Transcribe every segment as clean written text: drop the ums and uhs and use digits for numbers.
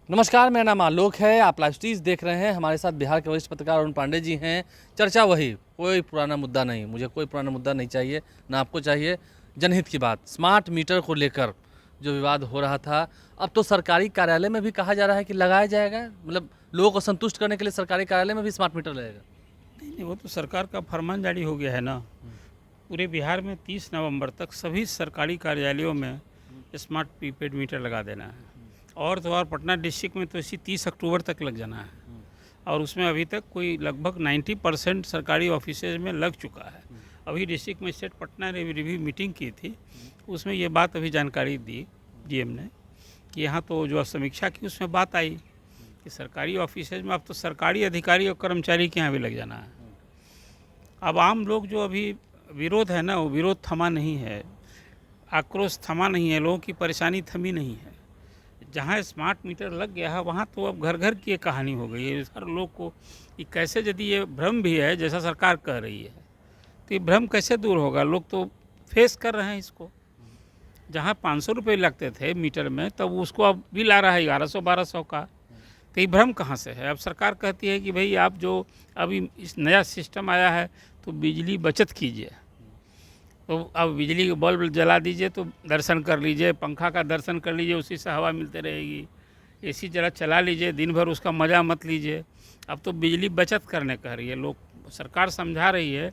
नमस्कार, मेरा नाम आलोक है। आप लाइव स्ट्रीज देख रहे हैं। हमारे साथ बिहार के वरिष्ठ पत्रकार अरुण पांडे जी हैं। चर्चा वही, कोई पुराना मुद्दा नहीं, मुझे कोई पुराना मुद्दा नहीं चाहिए, ना आपको चाहिए। जनहित की बात, स्मार्ट मीटर को लेकर जो विवाद हो रहा था, अब तो सरकारी कार्यालय में भी कहा जा रहा है कि लगाया जाएगा। मतलब लोगों को संतुष्ट करने के लिए सरकारी कार्यालय में भी स्मार्ट मीटर लगेगा। नहीं नहीं, वो तो सरकार का फरमान जारी हो गया है ना। पूरे बिहार में 30 नवंबर तक सभी सरकारी कार्यालयों में स्मार्ट प्रीपेड मीटर लगा देना है। और तो और पटना डिस्ट्रिक्ट में तो इसी 30 अक्टूबर तक लग जाना है। और उसमें अभी तक कोई लगभग 90% सरकारी ऑफिसेज में लग चुका है। अभी डिस्ट्रिक्ट मजिस्ट्रेट पटना ने रिव्यू मीटिंग की थी, उसमें ये बात अभी जानकारी दी जीएम ने कि यहाँ तो जो समीक्षा की उसमें बात आई कि सरकारी ऑफिसेज में अब तो सरकारी अधिकारी और कर्मचारी के यहाँ भी लग जाना है। अब आम लोग जो अभी विरोध है ना, वो विरोध थमा नहीं है, आक्रोश थमा नहीं है, लोगों की परेशानी थमी नहीं है। जहाँ स्मार्ट मीटर लग गया है वहाँ तो अब घर घर की एक कहानी हो गई है। हर लोग को ये कैसे, यदि ये भ्रम भी है जैसा सरकार कह रही है, तो ये भ्रम कैसे दूर होगा? लोग तो फेस कर रहे हैं इसको। जहाँ 500 रुपये लगते थे मीटर में, तब उसको अब बिल आ रहा है 1100-1200 का। तो ये भ्रम कहाँ से है? अब सरकार कहती है कि भाई आप जो अभी इस नया सिस्टम आया है तो बिजली बचत कीजिए। तो अब बिजली के बल्ब जला दीजिए तो दर्शन कर लीजिए, पंखा का दर्शन कर लीजिए, उसी से हवा मिलते रहेगी। एसी जरा चला लीजिए, दिन भर उसका मज़ा मत लीजिए। अब तो बिजली बचत करने कह रही है लोग। सरकार समझा रही है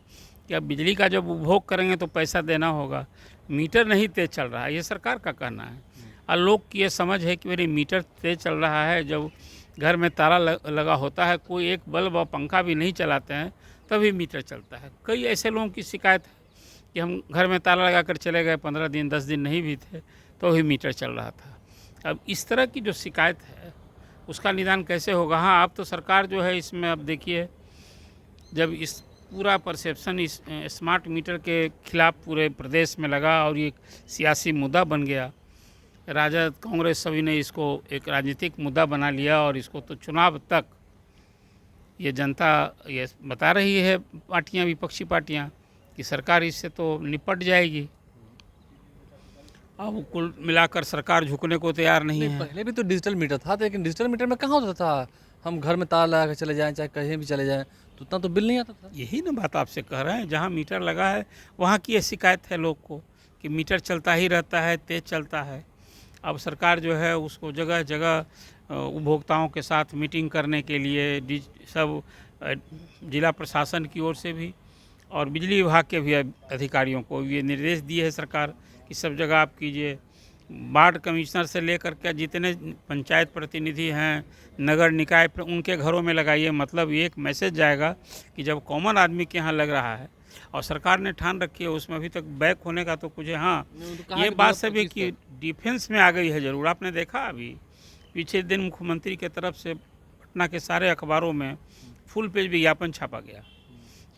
कि अब बिजली का जब उपभोग करेंगे तो पैसा देना होगा। मीटर नहीं तेज़ चल रहा है, ये सरकार का कहना है। और लोग की ये समझ है कि मेरी मीटर तेज़ चल रहा है, जब घर में ताला लगा होता है, कोई एक बल्ब और पंखा भी नहीं चलाते हैं तभी मीटर चलता है। कई ऐसे लोगों की शिकायत है कि हम घर में ताला लगा कर चले गए, 15 दिन 10 दिन नहीं भी थे तो भी मीटर चल रहा था। अब इस तरह की जो शिकायत है उसका निदान कैसे होगा? हाँ, अब तो सरकार जो है इसमें, अब देखिए, जब इस पूरा परसेप्शन इस स्मार्ट मीटर के खिलाफ पूरे प्रदेश में लगा और ये सियासी मुद्दा बन गया, राजद कांग्रेस सभी ने इसको एक राजनीतिक मुद्दा बना लिया और इसको तो चुनाव तक ये जनता ये बता रही है, पार्टियां, विपक्षी पार्टियां, कि सरकार इससे तो निपट जाएगी। अब कुल मिलाकर सरकार झुकने को तैयार नहीं है। पहले भी तो डिजिटल मीटर था, लेकिन डिजिटल मीटर में कहाँ होता था हम घर में ताला लगा कर चले जाएँ, चाहे कहीं भी चले जाएँ, तो उतना तो बिल नहीं आता था। यही ना बात आपसे कह रहे हैं, जहाँ मीटर लगा है वहाँ की ये शिकायत है लोग को कि मीटर चलता ही रहता है, तेज़ चलता है। अब सरकार जो है उसको जगह जगह उपभोक्ताओं के साथ मीटिंग करने के लिए सब जिला प्रशासन की ओर से भी और बिजली विभाग के भी अधिकारियों को ये निर्देश दिए है सरकार कि सब जगह आप कीजिए। वार्ड कमिश्नर से लेकर के जितने पंचायत प्रतिनिधि हैं, नगर निकाय, उनके घरों में लगाइए। मतलब ये एक मैसेज जाएगा कि जब कॉमन आदमी के यहाँ लग रहा है और सरकार ने ठान रखी है, उसमें अभी तक बैक होने का तो कुछ है। हाँ, ये बात सब है कि डिफेंस में आ गई है ज़रूर। आपने देखा अभी पीछे दिन मुख्यमंत्री के तरफ से पटना के सारे अखबारों में फुल पेज विज्ञापन छापा गया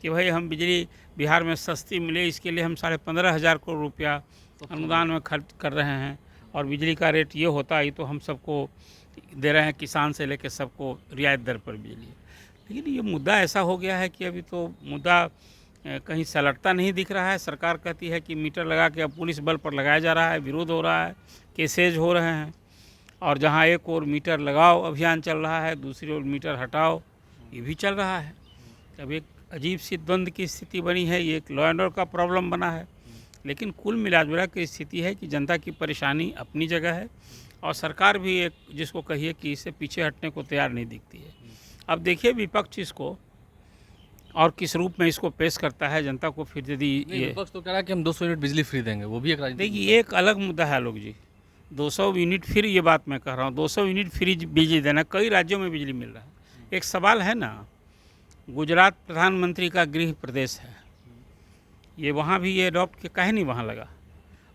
कि भाई हम बिजली बिहार में सस्ती मिले, इसके लिए हम 15,500 करोड़ रुपया अनुदान में खर्च कर रहे हैं और बिजली का रेट ये होता है तो हम सबको दे रहे हैं, किसान से लेकर सबको रियायत दर पर बिजली। लेकिन ये मुद्दा ऐसा हो गया है कि अभी तो मुद्दा कहीं सलटता नहीं दिख रहा है। सरकार कहती है कि मीटर लगा के अब पुलिस बल पर लगाया जा रहा है, विरोध हो रहा है, केसेज हो रहे हैं। और जहाँ एक और मीटर लगाओ अभियान चल रहा है, दूसरी ओर मीटर हटाओ, ये भी चल रहा है। अब एक अजीब सी द्वंद्व की स्थिति बनी है, ये एक लॉ एंड ऑर्डर का प्रॉब्लम बना है। लेकिन कुल मिला के स्थिति है कि जनता की परेशानी अपनी जगह है और सरकार भी एक, जिसको कहिए कि इससे पीछे हटने को तैयार नहीं दिखती है। अब देखिए विपक्ष इसको और किस रूप में इसको पेश करता है जनता को। फिर यदि ये विपक्ष तो कह रहा है कि हम 200 यूनिट बिजली फ्री देंगे, वो भी एक राजनीतिक देखिए, एक अलग मुद्दा है लोग जी। 200 यूनिट फ्री, ये बात मैं कह रहा हूँ, 200 यूनिट फ्री बिजली देना, कई राज्यों में बिजली मिल रहा है। एक सवाल है ना, गुजरात प्रधानमंत्री का गृह प्रदेश है, ये वहाँ भी ये अडॉप्ट के काहे नहीं वहाँ लगा?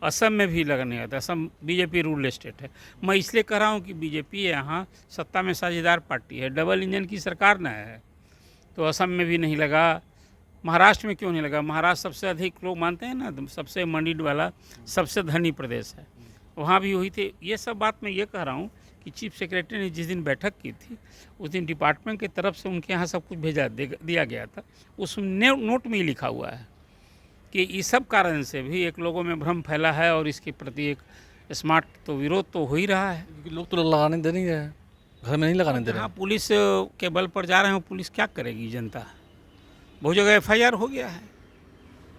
असम में भी लगने आता। असम बीजेपी रूल स्टेट है। मैं इसलिए कह रहा हूँ कि बीजेपी यहाँ सत्ता में साझेदार पार्टी है, डबल इंजन की सरकार न है, तो असम में भी नहीं लगा। महाराष्ट्र में क्यों नहीं लगा? महाराष्ट्र सबसे अधिक लोग मानते हैं ना, सबसे मंडिड वाला सबसे धनी प्रदेश है, वहाँ भी हुई थी। ये सब बात मैं ये कह रहा हूँ कि चीफ सेक्रेटरी ने जिस दिन बैठक की थी उस दिन डिपार्टमेंट की तरफ से उनके यहाँ सब कुछ दिया गया था। उस नोट में ही लिखा हुआ है कि इस सब कारण से भी एक लोगों में भ्रम फैला है और इसके प्रति एक स्मार्ट तो विरोध तो हो ही रहा है। क्योंकि लोग तो लगाने दे नहीं रहे हैं। घर में नहीं लगाने दे रहे जहाँ हैं। पुलिस के बल पर जा रहे हैं पुलिस क्या करेगी? जनता बहुत जगह एफआईआर हो गया है।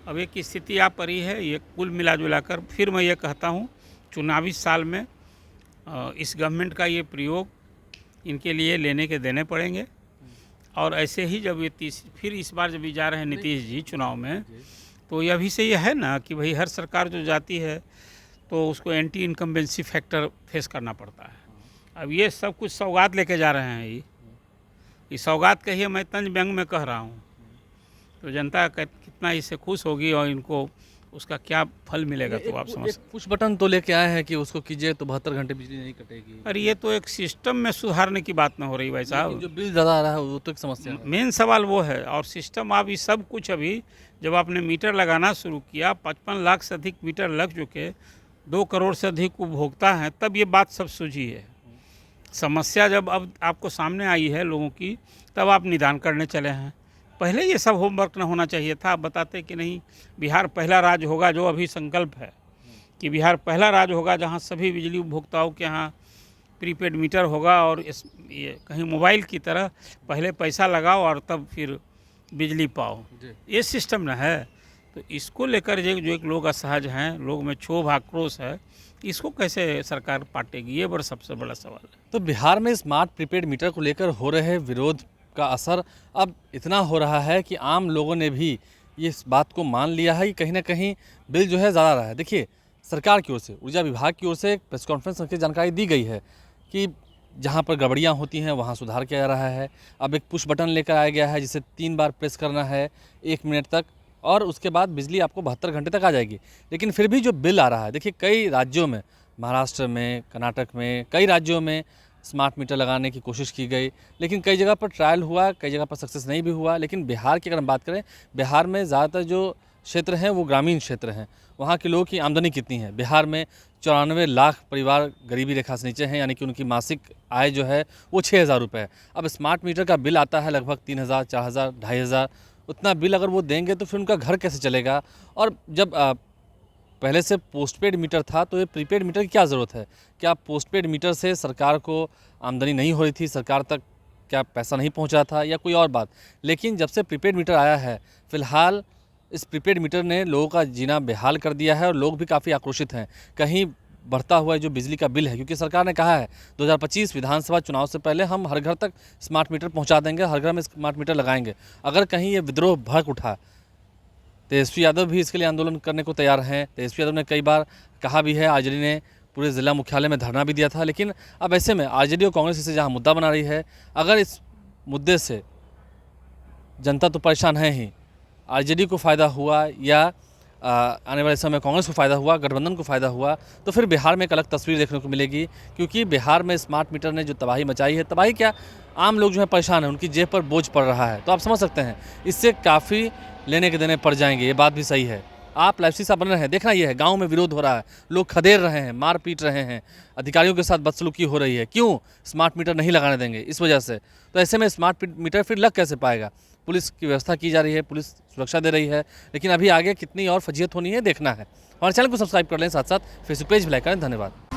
अब एक स्थिति आ पड़ी है, ये कुल मिला जुलाकर फिर मैं ये कहता हूँ चुनावी साल में इस गवर्नमेंट का ये प्रयोग इनके लिए लेने के देने पड़ेंगे। और ऐसे ही जब ये फिर इस बार जब ये जा रहे हैं नीतीश जी चुनाव में, तो ये अभी से ये है ना कि भाई हर सरकार जो जाती है तो उसको एंटी इनकम्बेंसी फैक्टर फेस करना पड़ता है। अब ये सब कुछ सौगात लेके जा रहे हैं, ये सौगात कहिए, मैं तंज व्यंग में कह रहा हूँ। तो जनता कितना इससे खुश होगी और इनको उसका क्या फल मिलेगा तो आप समझ सकते। पुश बटन तो लेके आए हैं कि उसको कीजिए तो 72 घंटे बिजली नहीं कटेगी। अरे ये तो एक सिस्टम में सुधारने की बात ना हो रही भाई लेकिन साहब। जो बिल ज़्यादा आ रहा है वो तो एक समस्या है। मेन सवाल वो है। और सिस्टम आप ये सब कुछ अभी जब आपने मीटर लगाना शुरू किया, 55 लाख से अधिक मीटर लग चुके, 2 करोड़ से अधिक उपभोक्ता हैं, तब ये बात सब सूझी है। समस्या जब अब आपको सामने आई है लोगों की, तब आप निदान करने चले हैं। पहले ये सब होमवर्क न होना चाहिए था। आप बताते कि नहीं बिहार पहला राज्य होगा, जो अभी संकल्प है कि बिहार पहला राज्य होगा जहाँ सभी बिजली उपभोक्ताओं के यहाँ प्रीपेड मीटर होगा। और ये कहीं मोबाइल की तरह पहले पैसा लगाओ और तब फिर बिजली पाओ, ये सिस्टम न है। तो इसको लेकर जो एक लोग असहज हैं, लोग में क्षोभ आक्रोश है, इसको कैसे सरकार पाटेगी, ये बड़ा सबसे बड़ा सवाल है। तो बिहार में स्मार्ट प्रीपेड मीटर को लेकर हो रहे विरोध का असर अब इतना हो रहा है कि आम लोगों ने भी ये इस बात को मान लिया है कि कहीं ना कहीं बिल जो है ज़्यादा रहा है। देखिए, सरकार की ओर से, ऊर्जा विभाग की ओर से एक प्रेस कॉन्फ्रेंस करके जानकारी दी गई है कि जहाँ पर गड़बड़ियाँ होती हैं वहाँ सुधार किया जा रहा है। अब एक पुश बटन लेकर आया गया है जिसे 3 बार प्रेस करना है 1 मिनट तक, और उसके बाद बिजली आपको 72 घंटे तक आ जाएगी। लेकिन फिर भी जो बिल आ रहा है, देखिए कई राज्यों में, महाराष्ट्र में, कर्नाटक में, कई राज्यों में स्मार्ट मीटर लगाने की कोशिश की गई, लेकिन कई जगह पर ट्रायल हुआ, कई जगह पर सक्सेस नहीं भी हुआ। लेकिन बिहार की अगर हम बात करें, बिहार में ज़्यादातर जो क्षेत्र हैं वो ग्रामीण क्षेत्र हैं। वहाँ के लोगों की आमदनी कितनी है? बिहार में 94 लाख परिवार गरीबी रेखा से नीचे हैं, यानी कि उनकी मासिक आय जो है वो 6,000 रुपये है। अब स्मार्ट मीटर का बिल आता है लगभग 3,000, 4,000, 2,500। उतना बिल अगर वो देंगे तो फिर उनका घर कैसे चलेगा? और जब पहले से पोस्टपेड मीटर था तो ये प्रीपेड मीटर की क्या ज़रूरत है? क्या पोस्टपेड मीटर से सरकार को आमदनी नहीं हो रही थी, सरकार तक क्या पैसा नहीं पहुंचा था, या कोई और बात? लेकिन जब से प्रीपेड मीटर आया है, फ़िलहाल इस प्रीपेड मीटर ने लोगों का जीना बेहाल कर दिया है और लोग भी काफ़ी आक्रोशित हैं। कहीं बढ़ता हुआ जो बिजली का बिल है, क्योंकि सरकार ने कहा है 2025 विधानसभा चुनाव से पहले हम हर घर तक स्मार्ट मीटर पहुँचा देंगे, हर घर में स्मार्ट मीटर लगाएंगे। अगर कहीं ये विद्रोह भड़क उठा, तेजस्वी यादव भी इसके लिए आंदोलन करने को तैयार हैं। तेजस्वी यादव ने कई बार कहा भी है, आरजेडी ने पूरे ज़िला मुख्यालय में धरना भी दिया था। लेकिन अब ऐसे में आरजेडी और कांग्रेस इसे जहां मुद्दा बना रही है, अगर इस मुद्दे से जनता तो परेशान है ही, आरजेडी को फ़ायदा हुआ या आने वाले समय कांग्रेस को फ़ायदा हुआ, गठबंधन को फ़ायदा हुआ, तो फिर बिहार में एक अलग तस्वीर देखने को मिलेगी। क्योंकि बिहार में स्मार्ट मीटर ने जो तबाही मचाई है, तबाही क्या, आम लोग जो है परेशान हैं, उनकी जेब पर बोझ पड़ रहा है। तो आप समझ सकते हैं इससे काफ़ी लेने के देने पड़ जाएंगे, ये बात भी सही है। आप लाइव शीशा बन रहे हैं, देखना ये है, गांव में विरोध हो रहा है, लोग खदेड़ रहे हैं, मार पीट रहे हैं, अधिकारियों के साथ बदसलूकी हो रही है। क्यों? स्मार्ट मीटर नहीं लगाने देंगे, इस वजह से। तो ऐसे में स्मार्ट मीटर फिर लग कैसे पाएगा? पुलिस की व्यवस्था की जा रही है, पुलिस सुरक्षा दे रही है, लेकिन अभी आगे कितनी और फजीहत होनी है देखना है। हमारे चैनल को सब्सक्राइब कर लें, साथ साथ फेसबुक पेज भी लाइक करें। धन्यवाद।